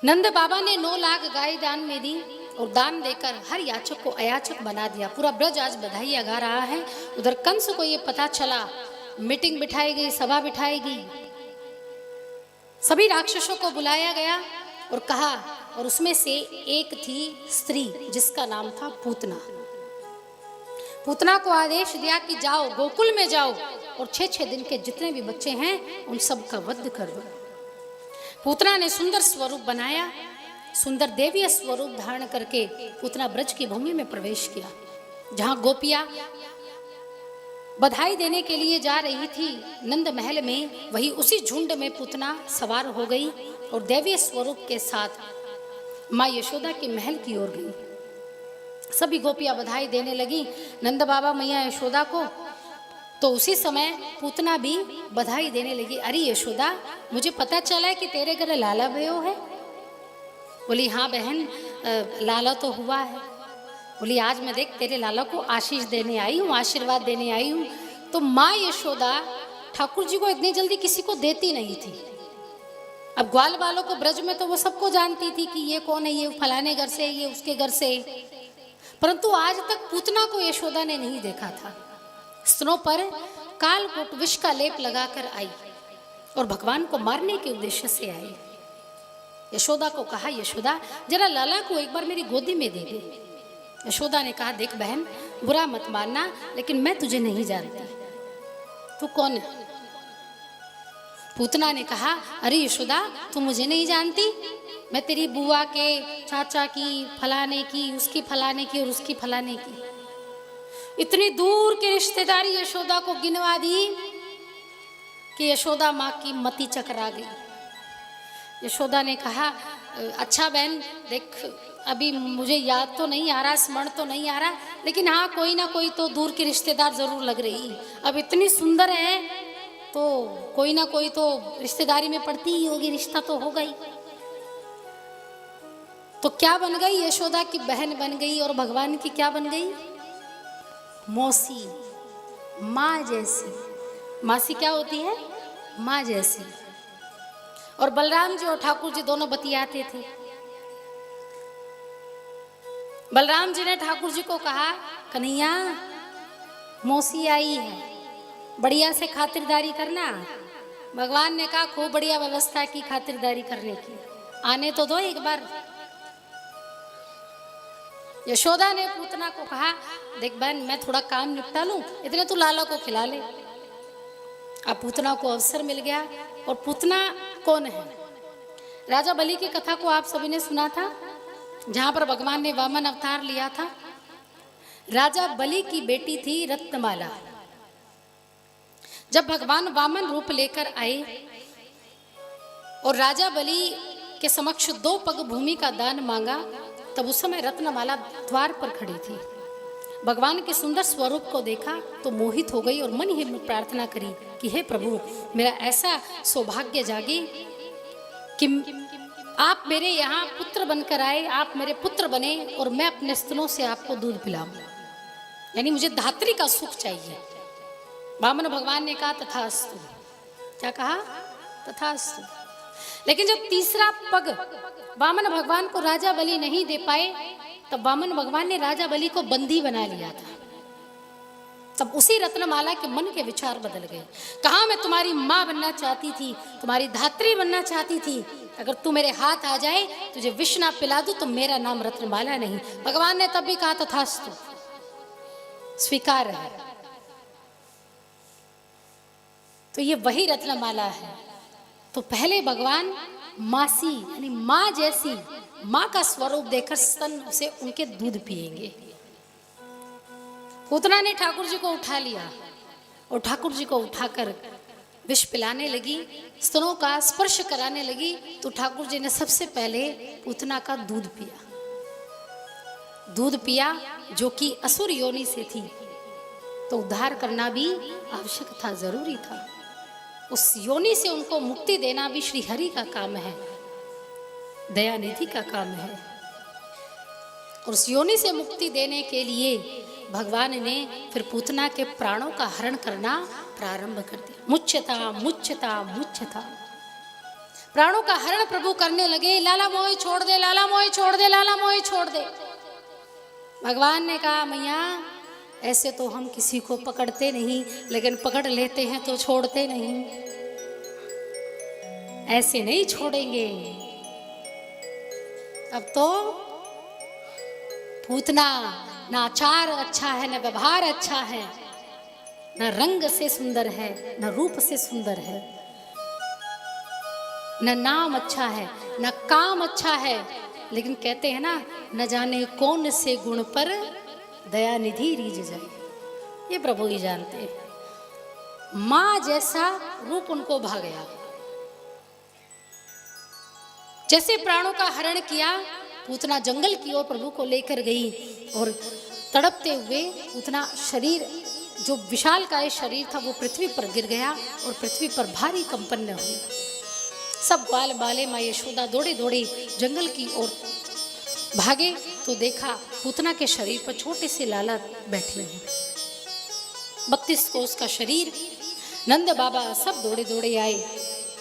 नंद बाबा ने 9 लाख गाय दान में दी और दान देकर हर याचक को अयाचक बना दिया। पूरा ब्रज आज बधाइयां गा रहा है। उधर कंस को ये पता चला, मीटिंग बिठाई गई, सभा बिठाई गई, सभी राक्षसों को बुलाया गया और कहा, और उसमें से एक थी स्त्री जिसका नाम था पूतना। पूतना को आदेश दिया कि जाओ गोकुल में जाओ और 6-6 दिन के जितने भी बच्चे हैं उन सब का वध कर दो। पूतना ने सुंदर स्वरूप बनाया, सुंदर देवीय स्वरूप धारण करके पूतना ब्रज की भूमि में प्रवेश किया। जहां गोपियां बधाई देने के लिए जा रही थी नंद महल में, वही उसी झुंड में पूतना सवार हो गई और देवीय स्वरूप के साथ माँ यशोदा के महल की ओर गई। सभी गोपियां बधाई देने लगी नंद बाबा मैया यशोदा को। तो उसी समय पूतना भी बधाई देने लगी, अरे यशोदा, मुझे पता चला है कि तेरे घर लाला भयो है। बोली, हाँ बहन, लाला तो हुआ है। बोली, आज मैं देख तेरे लाला को आशीष देने आई हूँ, आशीर्वाद देने आई हूँ। तो माँ यशोदा ठाकुर जी को इतनी जल्दी किसी को देती नहीं थी। अब ग्वाल वालों को ब्रज में तो वो सबको जानती थी कि ये कौन है, ये फलाने घर से, ये उसके घर से, परंतु आज तक पूतना को यशोदा ने नहीं देखा था। स्तनों पर कालकूट विष का लेप लगाकर आई और भगवान को मारने के उद्देश्य से आई। यशोदा को कहा, यशोदा जरा लाला को एक बार मेरी गोदी में दे दे। यशोदा ने कहा, देख बहन, बुरा मत मानना, लेकिन मैं तुझे नहीं जानती, तू कौन है? पूतना ने कहा, अरे यशोदा, तू मुझे नहीं जानती? मैं तेरी बुआ के चाचा की, फलाने की, उसकी फलाने की और उसकी फलाने की, इतनी दूर की रिश्तेदारी यशोदा को गिनवा दी कि यशोदा माँ की मति चकरा गई। यशोदा ने कहा, अच्छा बहन देख, अभी मुझे याद तो नहीं आ रहा, स्मरण तो नहीं आ रहा, लेकिन हाँ कोई ना कोई तो दूर की रिश्तेदार जरूर लग रही। अब इतनी सुंदर है तो कोई ना कोई तो रिश्तेदारी में पड़ती ही होगी, रिश्ता तो हो गई। तो क्या बन गई? यशोदा की बहन बन गई। और भगवान की क्या बन गई? मौसी, माँ जैसी। मासी क्या होती है? माँ जैसी। और बलराम जी और ठाकुर जी दोनों बतियाते थे। बलराम जी ने ठाकुर जी को कहा, कन्हैया मौसी आई है, बढ़िया से खातिरदारी करना। भगवान ने कहा, खूब बढ़िया व्यवस्था की खातिरदारी करने की, आने तो दो एक बार। यशोदा ने पूतना को कहा, देख बहन, मैं थोड़ा काम निपटा लूं, इतने तू लाला को खिला ले। अब पूतना को अवसर मिल गया। और पूतना कौन है? राजा बलि की कथा को आप सभी ने सुना था, जहां पर भगवान ने वामन अवतार लिया था। राजा बलि की बेटी थी रत्नमाला। जब भगवान वामन रूप लेकर आए और राजा बलि के समक्ष 2 पग भूमि का दान मांगा, तब उस समय रत्नमाला द्वार पर खड़ी थी। भगवान के सुंदर स्वरूप को देखा तो मोहित हो गई और मन ही में प्रार्थना करी कि हे प्रभु, मेरा ऐसा सौभाग्य जागे कि आप मेरे यहाँ पुत्र बनकर आए, आप मेरे पुत्र बने और मैं अपने स्तनों से आपको दूध पिलाऊं। यानी मुझे धात्री का सुख चाहिए। वामन भगवान ने कहा, तथास्तु। क्या कहा? तथास्तु। लेकिन जब तीसरा पग वामन भगवान को राजा बलि नहीं दे पाए, तब वामन भगवान ने राजा बलि को बंदी बना लिया था। तब उसी रत्नमाला के मन के विचार बदल गए। कहा, मैं तुम्हारी माँ बनना चाहती थी, तुम्हारी धात्री बनना चाहती थी, अगर तू मेरे हाथ आ जाए, तुझे विष ना पिला दूं तो मेरा नाम रत्नमाला नहीं। भगवान ने तब भी कहा, तथास्तु, स्वीकार है। तो ये वही रत्नमाला है। तो पहले भगवान मासी यानी माँ जैसी, माँ का स्वरूप देकर स्तन से उनके दूध पिएंगे। पूतना ने ठाकुर जी को उठा लिया और ठाकुर जी को उठाकर विष पिलाने लगी, स्तनों का स्पर्श कराने लगी। तो ठाकुर जी ने सबसे पहले पूतना का दूध पिया। दूध पिया जो कि असुर योनि से थी, तो उद्धार करना भी आवश्यक था, जरूरी था। उस योनि से उनको मुक्ति देना भी श्री हरि का काम है, दयानिधि का काम है। और उस योनि से मुक्ति देने के लिए भगवान ने फिर पूतना के प्राणों का हरण करना प्रारंभ कर दिया। मुच्यता मुच्यता मुच्यता। प्राणों का हरण प्रभु करने लगे। लाला मोह छोड़ दे, लाला मोह छोड़ दे, लाला मोह छोड़ दे। भगवान ने कहा मैया ऐसे तो हम किसी को पकड़ते नहीं, लेकिन पकड़ लेते हैं तो छोड़ते नहीं, ऐसे नहीं छोड़ेंगे। अब तो पूतना ना आचार अच्छा है, न व्यवहार अच्छा है, न रंग से सुंदर है, न रूप से सुंदर है, न नाम अच्छा है, न काम अच्छा है, लेकिन कहते हैं ना न जाने कौन से गुण पर दया निधि रीझ जाए। ये प्रभु ही जानते हैं। मां जैसा रूप उनको भा गया। जैसे प्राणों का हरण किया, पूतना जंगल की ओर प्रभु को लेकर गई और तड़पते हुए पूतना शरीर जो विशालकाय शरीर था वो पृथ्वी पर गिर गया और पृथ्वी पर भारी कंपन हुई। सब ग्वाल बाले माँ यशोदा दौड़े दौड़े जंगल की ओर भागे तो देखा पूतना के शरीर पर छोटे से लाला बैठे हैं। 32 कोस का शरीर। नंद बाबा सब दौड़े दौड़े आए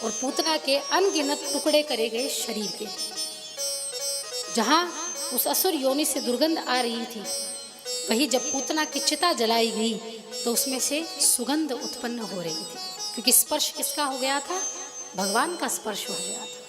और पूतना के अनगिनत टुकड़े करे गए शरीर के। जहां उस असुर योनि से दुर्गंध आ रही थी, वही जब पूतना की चिता जलाई गई तो उसमें से सुगंध उत्पन्न हो रही थी, क्योंकि स्पर्श किसका हो गया था? भगवान का स्पर्श हो गया था।